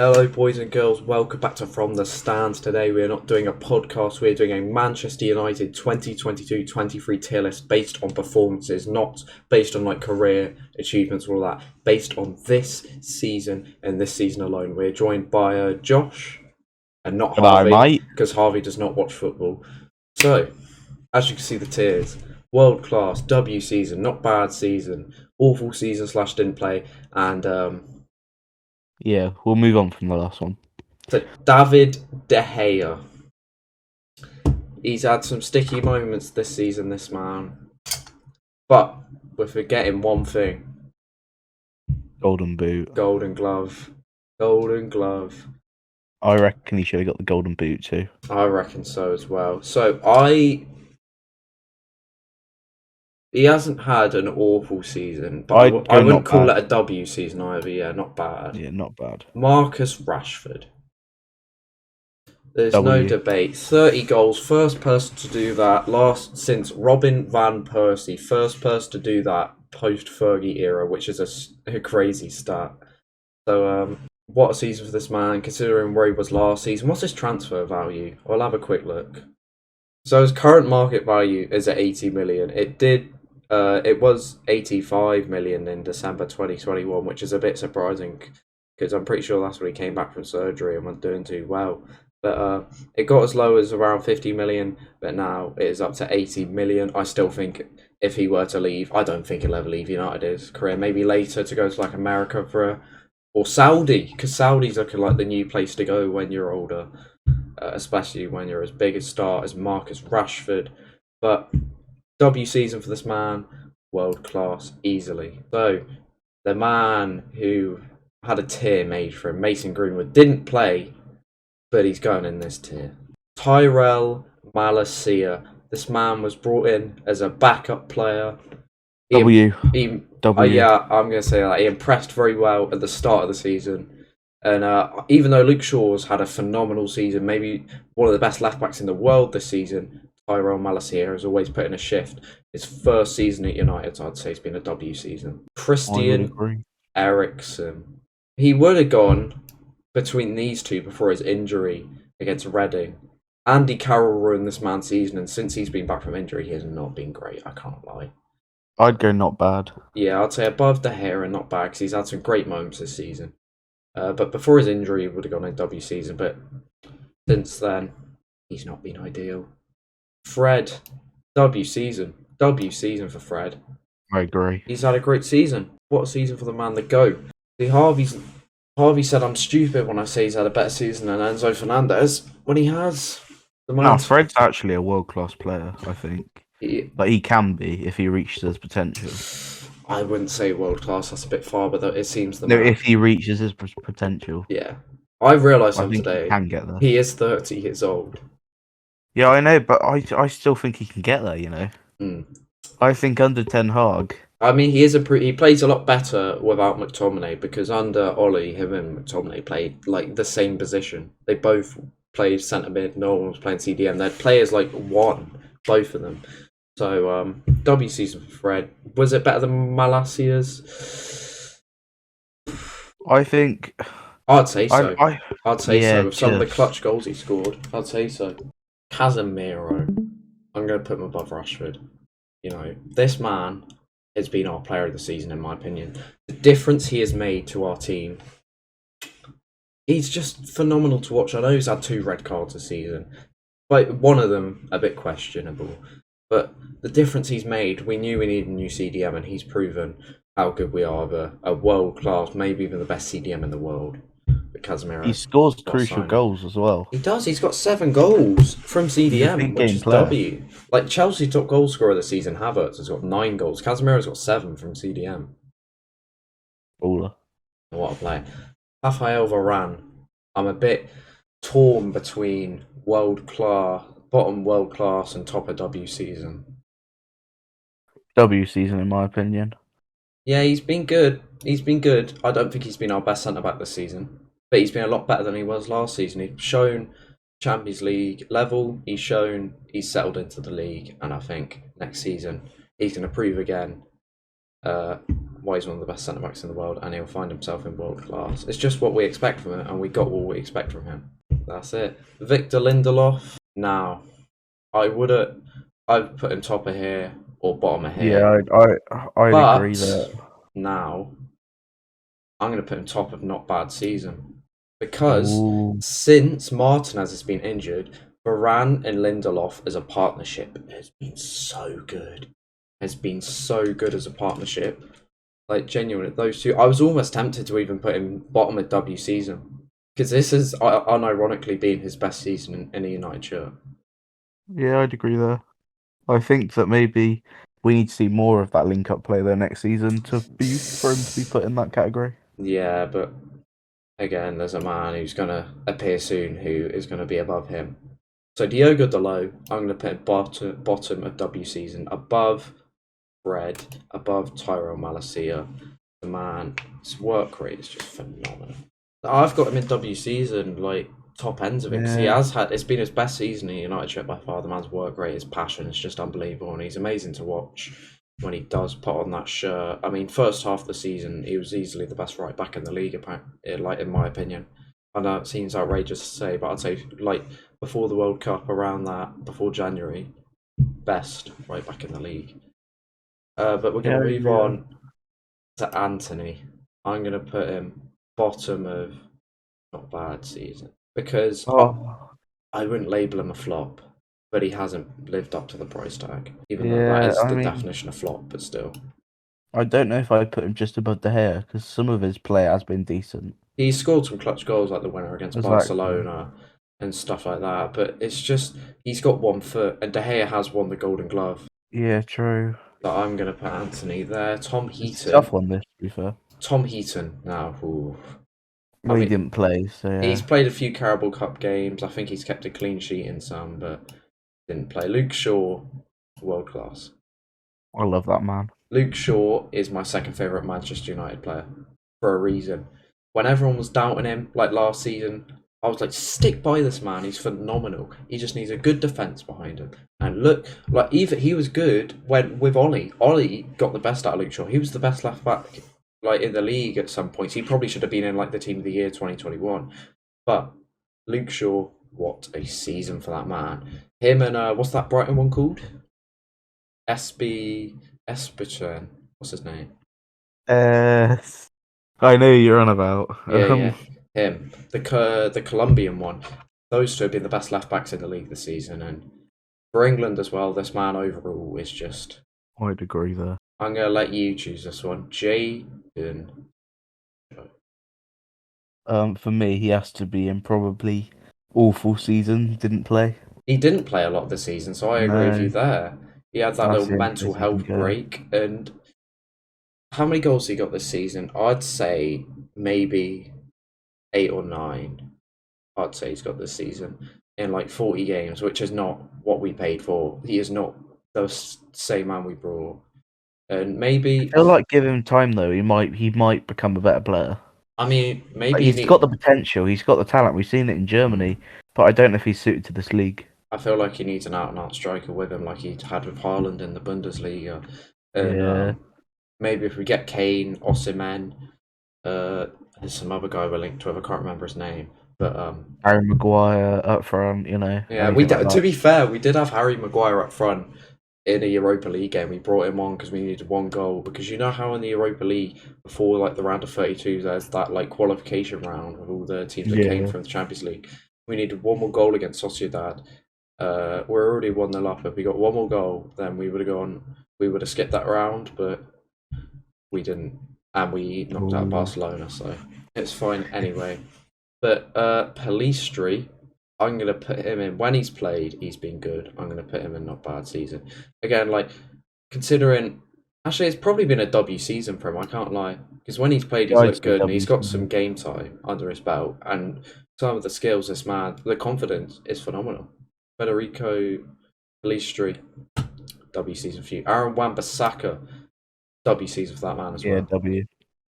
Hello, boys and girls. Welcome back to From the Stands. Today, we are not doing a podcast. We're doing a Manchester United 2022-23 tier list based on performances, not based on like career achievements or all that. Based on this season and this season alone. We're joined by Josh and not Hello, Harvey mate. because Harvey does not watch football. So, as you can see, the tiers: world class, W season, not bad season, awful season / didn't play, and Yeah, we'll move on from the last one. so David De Gea. He's had some sticky moments this season, this man. But we're forgetting one thing: Golden boot. Golden Glove. Golden Glove. I reckon he should have got the golden boot too. I reckon so as well. He hasn't had an awful season, but I'd I go wouldn't not call bad. it a W season either. Yeah, not bad. Yeah, not bad. Marcus Rashford. There's no W. debate. 30 goals, first person to do that since Robin van Persie, first person to do that post Fergie era, which is a crazy stat. So what a season for this man, considering where he was last season. What's his transfer value? I'll have a quick look. So his current market value is at 80 million. It was 85 million in December 2021, which is a bit surprising because I'm pretty sure that's when he came back from surgery and was doing too well. But it got as low as around 50 million, but now it is up to 80 million. I still think if he were to leave, I don't think he'll ever leave United his career. Maybe later to go to like America or Saudi, because Saudi's looking like the new place to go when you're older, especially when you're as big a star as Marcus Rashford. But W season for this man, world class, easily. So the man who had a tier made for him, Mason Greenwood, didn't play, but he's going in this tier. Tyrell Malacia. This man was brought in as a backup player. W. Yeah, I'm going to say that. He impressed very well at the start of the season. And even though Luke Shaw's had a phenomenal season, maybe one of the best left backs in the world this season, Tyrell Malacia has always put in a shift. His first season at United, I'd say, it's been a W season. Christian Eriksen. He would have gone between these two before his injury against Reading. Andy Carroll ruined this man's season, and since he's been back from injury, he has not been great. I can't lie. I'd go not bad. Yeah, I'd say above De Gea and not bad because he's had some great moments this season. But before his injury, he would have gone in W season. But since then, he's not been ideal. Fred, W season. W season for Fred. I agree. He's had a great season. What a season for the man to go. See, Harvey said I'm stupid when I say he's had a better season than Enzo Fernandez when he has. Fred's actually a world-class player, I think. But he can be if he reaches his potential. I wouldn't say world class. That's a bit far, but it seems if he reaches his potential. Yeah, I realised today. He can get there. He is 30 years old. Yeah, I know, but I still think he can get there. You know. I think under Ten Hag. I mean, he plays a lot better without McTominay because under Ollie, him and McTominay played like the same position. They both played centre mid. No one was playing CDM. They're players like one, both of them. So W season for Fred. Was it better than Malacia's? I think. I'd say so. I'd say so. With some of the just... clutch goals he scored, I'd say so. Casemiro. I'm going to put him above Rashford. You know, this man has been our player of the season, in my opinion. The difference he has made to our team, he's just phenomenal to watch. I know he's had 2 red cards this season, but one of them a bit questionable. But the difference he's made, we knew we needed a new CDM, and he's proven how good we are. A world-class, maybe even the best CDM in the world. But Casemiro. He scores crucial goals as well. He does. He's got 7 goals from CDM, which is W. Like Chelsea top goal scorer this season, Havertz has got 9 goals. Casemiro's got 7 from CDM. Baller. What a player. Rafael Varane. I'm a bit torn between bottom world class and top of W season. W season, in my opinion. Yeah, he's been good. I don't think he's been our best centre back this season, but he's been a lot better than he was last season. He's shown Champions League level. He's shown he's settled into the league, and I think next season he's going to prove again Why he's one of the best centre backs in the world, and he'll find himself in world class. It's just what we expect from him, and we got what we expect from him. That's it. Victor Lindelof. Now, I'd put him top of here or bottom of here. Yeah, I'd agree there. Now, I'm going to put him top of not bad season because Ooh. since Martinez has been injured, Varane and Lindelof as a partnership has been so good. Has been so good as a partnership. Like, genuinely, those two. I was almost tempted to even put him bottom of W season because this has unironically been his best season in a United shirt. Yeah, I'd agree there. I think that maybe we need to see more of that link-up play there next season for him to be put in that category. Yeah, but again, there's a man who's going to appear soon who is going to be above him. So Diogo Dalot, I'm going to put bottom of W season, above Fred, above Tyrell Malacia. The man, his work rate is just phenomenal. I've got him in W season, like top ends of it, because he has had. It's been his best season in United shirt by far. The man's work rate, his passion is just unbelievable, and he's amazing to watch when he does put on that shirt. I mean, first half of the season, he was easily the best right back in the league, like in my opinion. I know it seems outrageous to say, but I'd say like before the World Cup, around that, before January, best right back in the league. But we're going to move on to Anthony. I'm going to put him bottom of not bad season because I wouldn't label him a flop, but he hasn't lived up to the price tag, even though that is the definition of flop, but still. I don't know if I'd put him just above De Gea because some of his play has been decent. He scored some clutch goals like the winner against Barcelona and stuff like that, but it's just he's got 1 foot, and De Gea has won the Golden Glove. Yeah, true. So I'm going to put Anthony there. Tom Heaton. It's a tough one, this, to be fair. Tom Heaton now. Well, he didn't play, so yeah. He's played a few Carabao Cup games. I think he's kept a clean sheet in some, but didn't play. Luke Shaw, world class. I love that man. Luke Shaw is my second favourite Manchester United player for a reason. When everyone was doubting him, like last season, I was like, stick by this man. He's phenomenal. He just needs a good defence behind him. And look, like even he was good when with Ollie. Ollie got the best out of Luke Shaw. He was the best left back like in the league at some points. He probably should have been in like the team of the year 2021. But Luke Shaw, what a season for that man. Him and what's that Brighton one called? Esperton. What's his name? I know who you're on about. Yeah. Him. The Colombian one. Those two have been the best left backs in the league this season, and for England as well, this man overall is just. I'd agree there. I'm gonna let you choose this one. Jadon. For me, he has to be in probably awful season. Didn't play. He didn't play a lot this season, so I agree with you there. He had that little mental health break, and how many goals he got this season? I'd say maybe 8 or 9. I'd say he's got this season in like 40 games, which is not what we paid for. He is not the same man we brought, and maybe I feel like give him time though. He might become a better player. I mean, maybe like he's got the potential. He's got the talent. We've seen it in Germany, but I don't know if he's suited to this league. I feel like he needs an out-and-out striker with him, like he had with Haaland in the Bundesliga. And maybe if we get Kane, Osimhen, there's some other guy we're linked with. I can't remember his name, but Harry Maguire up front, you know. Yeah, to be fair, we did have Harry Maguire up front in a Europa League game. We brought him on because we needed 1 goal. Because you know how in the Europa League, before like the round of 32, there's that like qualification round with all the teams that came from the Champions League. We needed 1 more goal against Sociedad. We're already 1-0 up. If we got 1 more goal, then we would have skipped that round, but we didn't, and we knocked out Barcelona, so it's fine anyway. But Pellistri, I'm going to put him in. When he's played, he's been good. I'm going to put him in not bad season. Again, like, considering... Actually, it's probably been a W season for him, I can't lie. Because when he's played, he's looked good, and he's got some game time under his belt. And some of the skills, this man, the confidence is phenomenal. Federico Pellistri, W season for you. Aaron Wan-Bissaka, W season for that man as well. Yeah, W.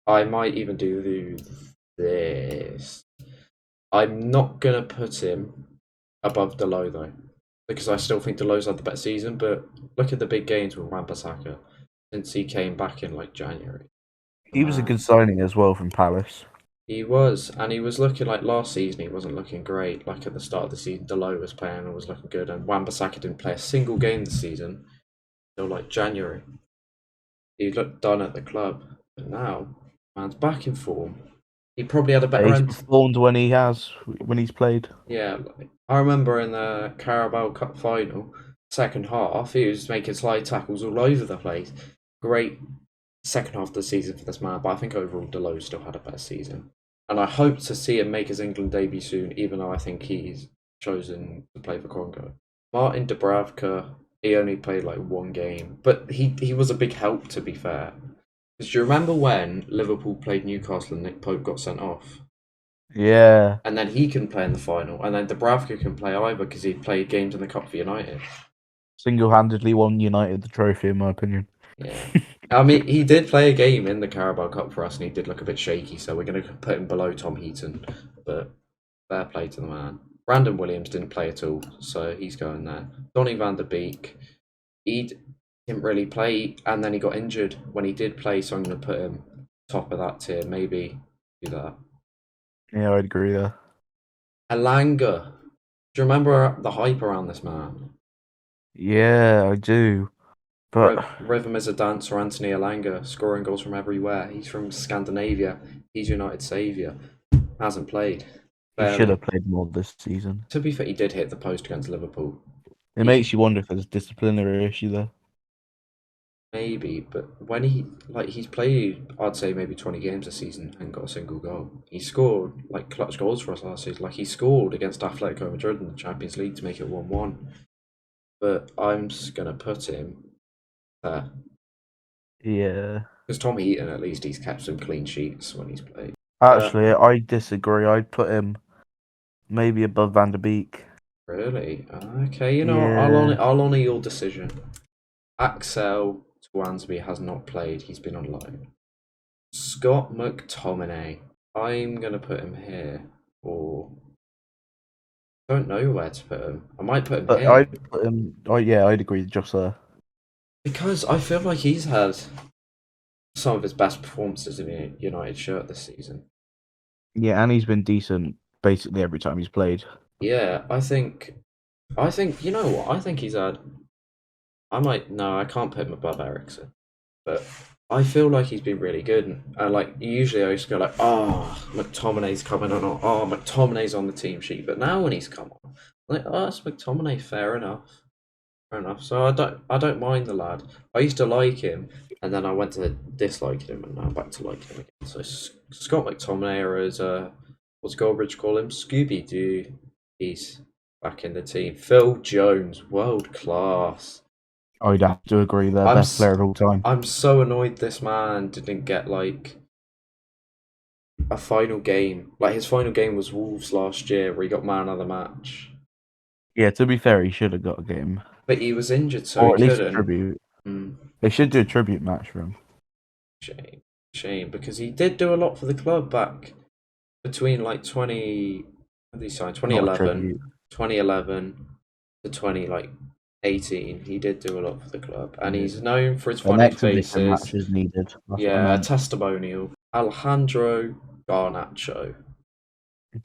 I might even do this. I'm not going to put him above Dalot, though, because I still think Dalot's had the better season, but look at the big games with Wan-Bissaka. since he came back in like January. He was a Man, good signing as well from Palace. he was, and he was looking like last season. He wasn't looking great. Like at the start of the season, Delo was playing and was looking good, and Wan-Bissaka didn't play a single game this season until like January. He looked done at the club, but now man's back in form. He probably had a better He's end. performed when he's played. Yeah, like, I remember in the Carabao Cup final, second half, he was making slide tackles all over the place. Great second half of the season for this man, but I think overall Delo still had a better season. And I hope to see him make his England debut soon, even though I think he's chosen to play for Congo. Martin Dubravka, he only played like one game, but he was a big help, to be fair. Because do you remember when Liverpool played Newcastle and Nick Pope got sent off? Yeah, And then he can play in the final, and then Dubravka can play either because he played games in the Cup for United. single-handedly won United the trophy, in my opinion. Yeah. I mean, he did play a game in the Carabao Cup for us, and he did look a bit shaky, so we're going to put him below Tom Heaton. But fair play to the man. Brandon Williams didn't play at all, so he's going there. Donny van der Beek, didn't really play, and then he got injured when he did play, so I'm going to put him top of that tier. Maybe do that. Yeah, I'd agree there. Elanga. Do you remember the hype around this man? Yeah, I do. But Rhythm is a dancer, Anthony Elanga, scoring goals from everywhere. He's from Scandinavia. He's United's saviour. Hasn't played. he should Barely. have played more this season. To be fair, he did hit the post against Liverpool. It makes you wonder if there's a disciplinary issue there. Maybe, but when he's played, I'd say maybe 20 games a season and got a single goal. He scored like clutch goals for us last season. Like he scored against Atletico Madrid in the Champions League to make it 1-1. But I'm just gonna put him there. Yeah. Because Tom Heaton, at least he's kept some clean sheets when he's played. Actually, I disagree. I'd put him maybe above Van der Beek. Really? Okay, you know, Yeah. I'll honour your decision. Axel Swansby has not played. He's been on loan. Scott McTominay. I'm gonna put him here, or I don't know where to put him. I might put him But here I'd put him. Oh yeah, I'd agree. Just there. because I feel like he's had some of his best performances in a United shirt this season. Yeah, and he's been decent basically every time he's played. Yeah, I think you know what? I think he's had. I can't put him above Ericsson, but I feel like he's been really good. And like usually I used to go like, oh, McTominay's coming on, or oh, McTominay's on the team sheet. But now when he's come on, I'm like, oh, that's McTominay. Fair enough, fair enough. So I don't mind the lad. I used to like him, and then I went to dislike him, and now I'm back to liking him again. So Scott McTominay, or as what's Goldbridge call him, Scooby Doo. He's back in the team. Phil Jones, world class. I'd have to agree there. I'm Best player of all time. I'm so annoyed this man didn't get like a final game. Like his final game was Wolves last year, where he got man of the match. Yeah, to be fair, he should have got a game. But he was injured, so Or he at least a couldn't. tribute. Mm, They should do a tribute match for him. shame, because he did do a lot for the club back between like 20. When did he sign? Not a 2011, tribute. 2011 to 20 like 18. He did do a lot for the club, and he's known for his An funny exhibition match faces. is needed. That's what I Yeah, a meant. testimonial. Alejandro Garnacho.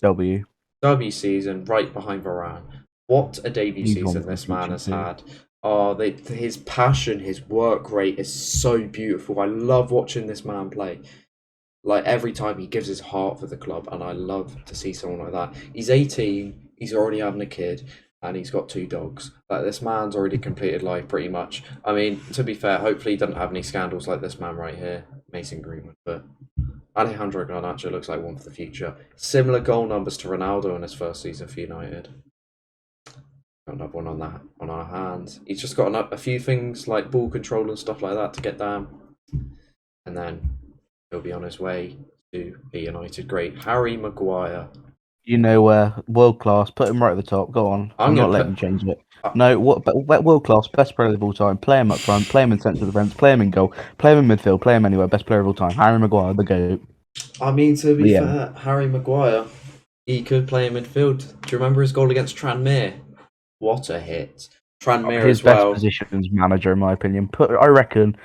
W. W season right behind Varane. What a debut He's one season for the this man future has too. had. Oh, his passion, his work rate is so beautiful. I love watching this man play. Like every time he gives his heart for the club, and I love to see someone like that. He's 18, he's already having a kid, and he's got 2 dogs. Like this man's already completed life pretty much. I mean, to be fair, hopefully he doesn't have any scandals like this man right here, Mason Greenwood, but Alejandro Garnacho looks like one for the future. Similar goal numbers to Ronaldo in his first season for United. Got another one on our hands. He's just got a few things like ball control and stuff like that to get down, and then he'll be on his way to be United great. Harry Maguire. You know where world class. Put him right at the top. Go on. I'm not letting you change it. No, world class, best player of all time. Play him up front. Play him in central defence. Play him in goal. Play him in midfield. Play him anywhere. Best player of all time. Harry Maguire, the GOAT. I mean, to be Yeah. fair, Harry Maguire, he could play in midfield. Do you remember his goal against Tranmere? What a hit! Tranmere His as well. best position's manager, in my opinion. I reckon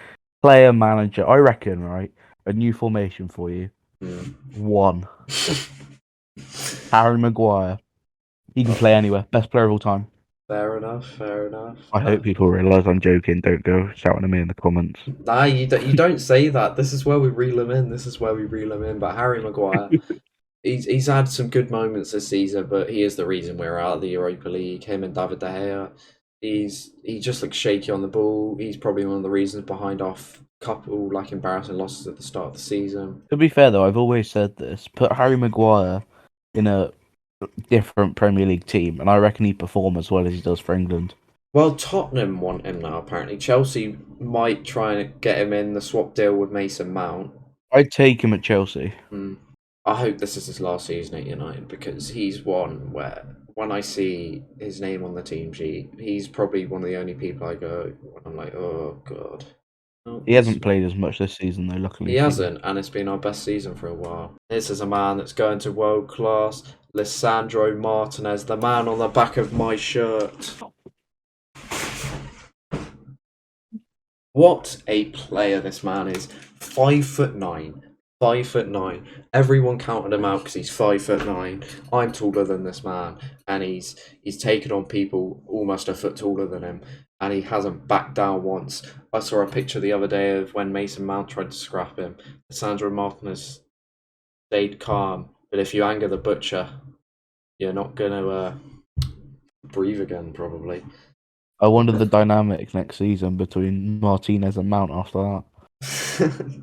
Player manager. I reckon, right? A new formation for you. 1. Harry Maguire. He can play anywhere. Best player of all time. Fair enough. Fair enough. I hope people realise I'm joking. Don't go shouting at me in the comments. Nah, you don't say that. This is where we reel him in. This is where we reel him in. But Harry Maguire, he's had some good moments this season, but he is the reason we're out of the Europa League. Him and David De Gea. He just looks shaky on the ball. He's probably one of the reasons behind our couple like embarrassing losses at the start of the season. To be fair though, I've always said this. Put Harry Maguire in a different Premier League team, and I reckon he'd perform as well as he does for England. Well, Tottenham want him now, apparently. Chelsea might try and get him in the swap deal with Mason Mount. I'd take him at Chelsea. I hope this is his last season at United, because he's one where, when I see his name on the team sheet, he's probably one of the only people I go, I'm like, oh, God. He hasn't played as much this season, though, luckily. He hasn't, and it's been our best season for a while. This is a man that's going to world class. Lisandro Martinez, the man on the back of my shirt. What a player this man is. 5'9". 5'9". Everyone counted him out because he's 5'9". I'm taller than this man, and he's taken on people almost a foot taller than him, and he hasn't backed down once. I saw a picture the other day of when Mason Mount tried to scrap him. Lisandro Martinez stayed calm, but if you anger the butcher, you're not gonna breathe again, probably. I wonder the dynamic next season between Martinez and Mount after that.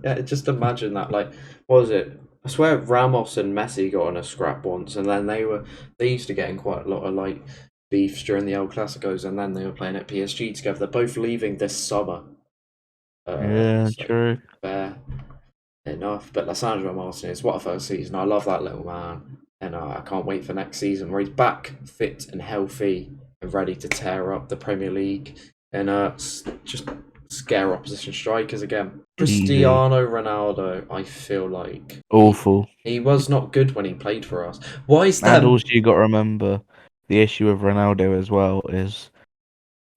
Yeah, just imagine that. Like, what was it? I swear Ramos and Messi got in a scrap once, and then they used to get in quite a lot of like beefs during the El Clasicos, and then they were playing at PSG together. They're both leaving this summer. Yeah, so true. Fair enough. But Lisandro Martinez, what a first season. I love that little man, and I can't wait for next season where he's back fit and healthy and ready to tear up the Premier League and just scare opposition strikers again. Cristiano Ronaldo, I feel like awful. He was not good when he played for us. Why is that? And also, you got to remember the issue with Ronaldo as well is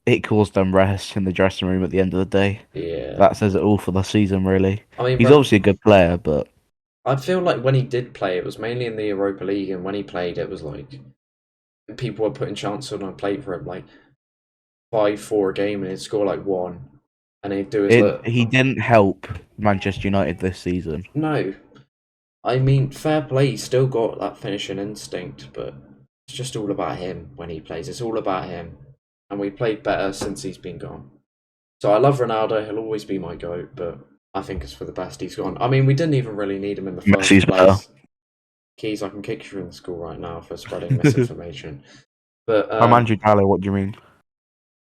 it caused them rest in the dressing room at the end of the day. Yeah, that says it all for the season, really. I mean, he's obviously a good player, but I feel like when he did play, it was mainly in the Europa League, and when he played, it was like people were putting chances on a plate for him, like 5-4 a game, and he'd score like 1. And he'd do his he didn't help Manchester United this season. No. I mean, fair play, he's still got that finishing instinct, but it's just all about him when he plays. It's all about him. And we played better since he's been gone. So I love Ronaldo, he'll always be my GOAT, but I think it's for the best he's gone. I mean, we didn't even really need him in the first place. Better. Keys, I can kick you in the school right now for spreading misinformation. But I'm Andrew Dallo, what do you mean?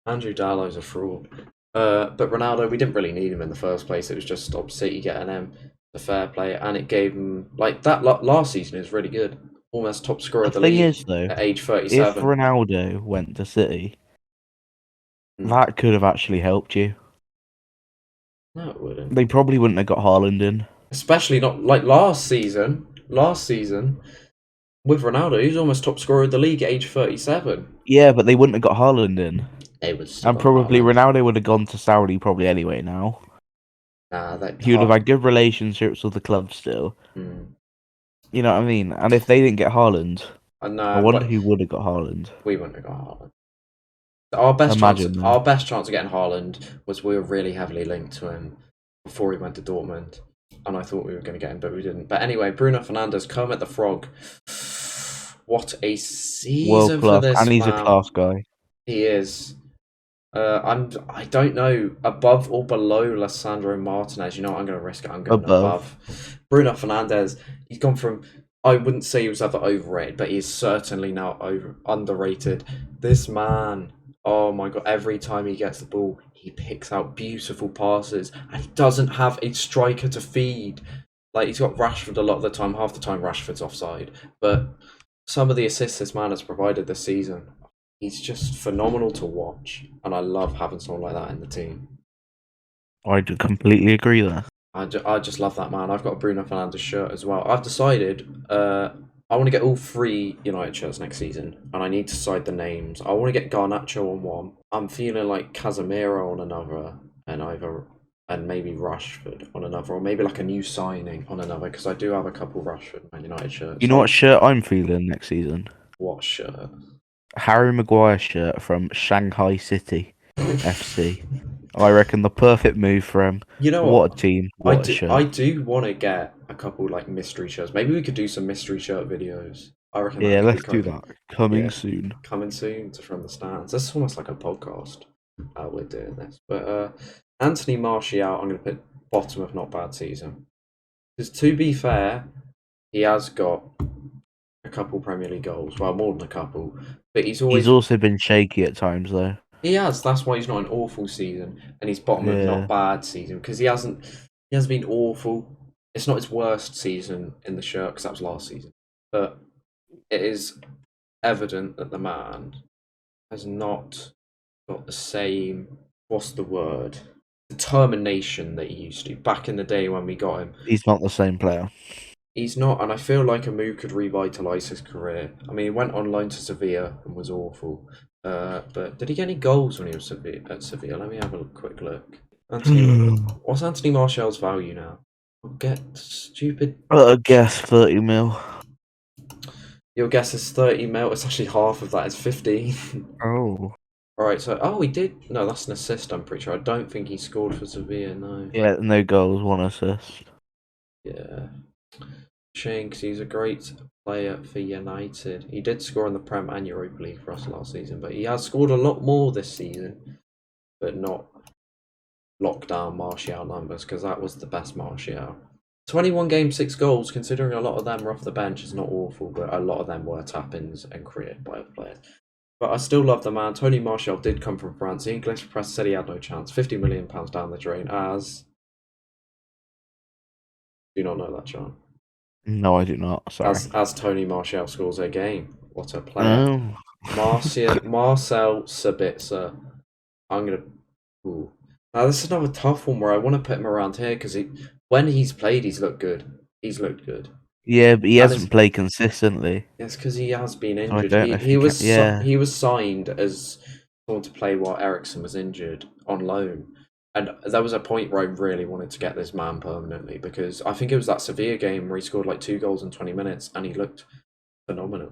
Andrew Dallo's a fraud. But Ronaldo, we didn't really need him in the first place. It was just stop City getting him the fair play, and it gave him like that. Last season is really good, almost top scorer of the league. Is, though, at age 37. If Ronaldo went to City, that could have actually helped you. No, it wouldn't. They probably wouldn't have got Haaland in, especially not like last season. Last season, with Ronaldo, he's almost top scorer of the league at age 37. Yeah, but they wouldn't have got Haaland in. And probably Ronaldo would have gone to Saudi probably anyway now. Nah, he would have had good relationships with the club still. You know what I mean? And if they didn't get Haaland, I wonder who would have got Haaland. We wouldn't have got Haaland. Our best chance of getting Haaland was we were really heavily linked to him before he went to Dortmund. And I thought we were going to get him, but we didn't. But anyway, Bruno Fernandes, Kermit the Frog. What a season world class, for this and he's a class guy. He is. I don't know, above or below Lisandro Martinez. You know what, I'm going to risk it. I'm going above. Bruno Fernandes, he's gone from, I wouldn't say he was ever overrated, but he's certainly now underrated. This man, oh my God, every time he gets the ball, he picks out beautiful passes, and he doesn't have a striker to feed. Like, he's got Rashford a lot of the time. Half the time, Rashford's offside. But some of the assists this man has provided this season, he's just phenomenal to watch, and I love having someone like that in the team. I do completely agree there. I just love that man. I've got a Bruno Fernandes shirt as well. I've decided I want to get all 3 United shirts next season, and I need to decide the names. I want to get Garnacho on one. I'm feeling like Casemiro on another, and either and maybe Rashford on another, or maybe like a new signing on another, because I do have a couple Rashford Man United shirts. You know what shirt I'm feeling next season? What shirt? Harry Maguire shirt from Shanghai City FC. I reckon the perfect move for him. You know What a what? team! I What a do. shirt! I do want to get a couple like mystery shirts. Maybe we could do some mystery shirt videos. I reckon that Yeah, could be let's quite do good. that. Coming Yeah, soon. coming soon to From the Stands. This is almost like a podcast. We're doing this, but Anthony Martial, I'm going to put bottom of not bad season. Because to be fair, he has got a couple Premier League goals. Well, more than a couple, but he's He's always also been shaky at times, though. he has. That's why he's not an awful season, and he's bottom of not Yeah, bad season because he hasn't been awful. It's not his worst season in the shirt because that was last season, but it is evident that the man has not got the same, what's the word, determination that he used to back in the day when we got him. he's not the same player. He's not, and I feel like a move could revitalise his career. I mean, he went on loan to Sevilla and was awful. But did he get any goals when he was at Sevilla? Let me have a quick look. What's Anthony Martial's value now? I'll get stupid. I guess 30 mil. Your guess is 30 mil. It's actually half of that. It's 15. Oh. Right, so he did. No, that's an assist. I'm pretty sure. I don't think he scored for Sevilla. No. Yeah, no goals, 1 assist. Yeah. Shame, 'cause he's a great player for United. He did score in the Prem and Europa League for us last season, but he has scored a lot more this season, but not lockdown Martial numbers because that was the best Martial. 21 games, 6 goals, considering a lot of them were off the bench, is not awful, but a lot of them were tap-ins and created by other players. But I still love the man. Tony Martial did come from France. The English press said he had no chance. £50 million down the drain as... Do you not know that, John? No, I do not. Sorry. As Tony Martial scores a game. What a player. Oh. Marcel Sabitzer. I'm going to... Ooh. Now, this is another tough one where I want to put him around here because when he's played, he's looked good. He's looked good. Yeah, but he hasn't played consistently. Yes, because he has been So I injured. don't know if he can... Yeah. He was signed as someone to play while Ericsson was injured on loan. And there was a point where I really wanted to get this man permanently because I think it was that Sevilla game where he scored like 2 goals in 20 minutes and he looked phenomenal.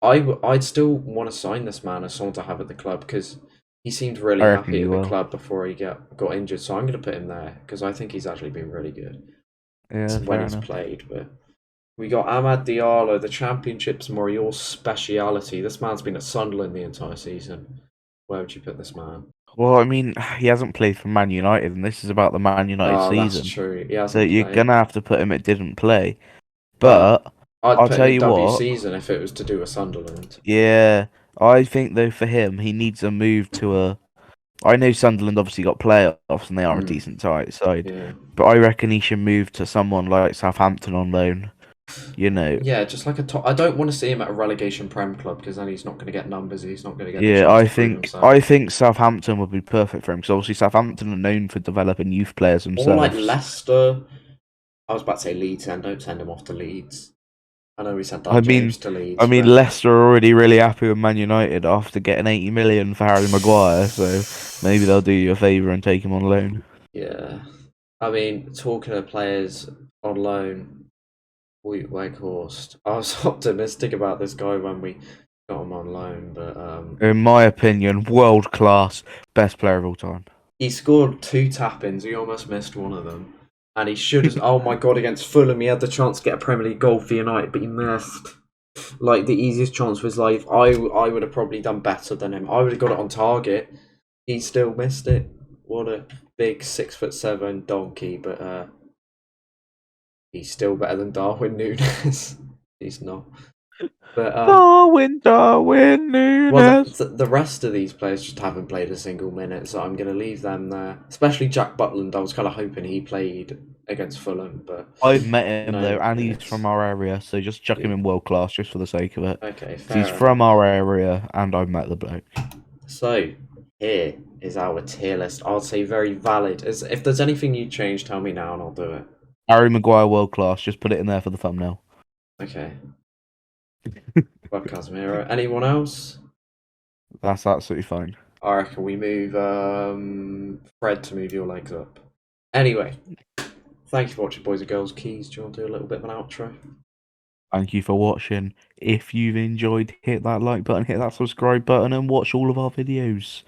I'd still want to sign this man as someone to have at the club because he seemed really I reckon happy you at the will. club before he got injured. So I'm going to put him there because I think he's actually been really good Yeah, when fair he's enough. played. But we got Amad Diallo. The Championship's more your speciality. This man's been at Sunderland the entire season. Where would you put this man? Well, I mean, he hasn't played for Man United, and this is about the Man United Oh, that's season. true. He hasn't So you're played. gonna have to put him at didn't play. But I'd I'll put tell him in you W what. season if it was to do with Sunderland. Yeah, I think though for him, he needs a move to a. I know Sunderland obviously got playoffs and they are a decent side, Yeah. but I reckon he should move to someone like Southampton on loan. You know. Yeah, just like a top. I don't want to see him at a relegation Prem club because then he's not going to get numbers. He's not going to get the Yeah, chance I to prove think himself. Southampton would be perfect for him because obviously Southampton are known for developing youth players Or like themselves. Leicester. I was about to say Leeds, and don't send him off to Leeds. I know we sent I Dan mean, James to Leeds. I mean, but... Leicester are already really happy with Man United after getting 80 million for Harry Maguire, so maybe they'll do you a favour and take him on loan. Yeah, I mean, talking of players on loan, Weghorst. I was optimistic about this guy when we got him on loan, but In my opinion, world class, best player of all time. he scored 2 tap-ins. He almost missed one of them, and he should have. Oh my god! Against Fulham, he had the chance to get a Premier League goal for United, but he missed. Like the easiest chance of his life. I would have probably done better than him. I would have got it on target. He still missed it. What a big 6'7" donkey, but he's still better than Darwin Núñez. He's not. But Darwin Núñez. well, the rest of these players just haven't played a single minute, so I'm going to leave them there. Especially Jack Butland. I was kind of hoping he played against Fulham, but I've met him no though, and he's minutes. from our area, so just chuck him in world class just for the sake of it. Okay, fair He's enough. from our area, and I've met the bloke. So here is our tier list. I'll say very valid. If there's anything you change, tell me now, and I'll do it. Harry Maguire, world class. Just put it in there for the thumbnail. Okay. Well, Casemiro. Anyone else? That's absolutely fine. I reckon we move Fred to move your legs up. Anyway, thank you for watching, boys and girls. Keys, do you want to do a little bit of an outro? Thank you for watching. If you've enjoyed, hit that like button, hit that subscribe button, and watch all of our videos.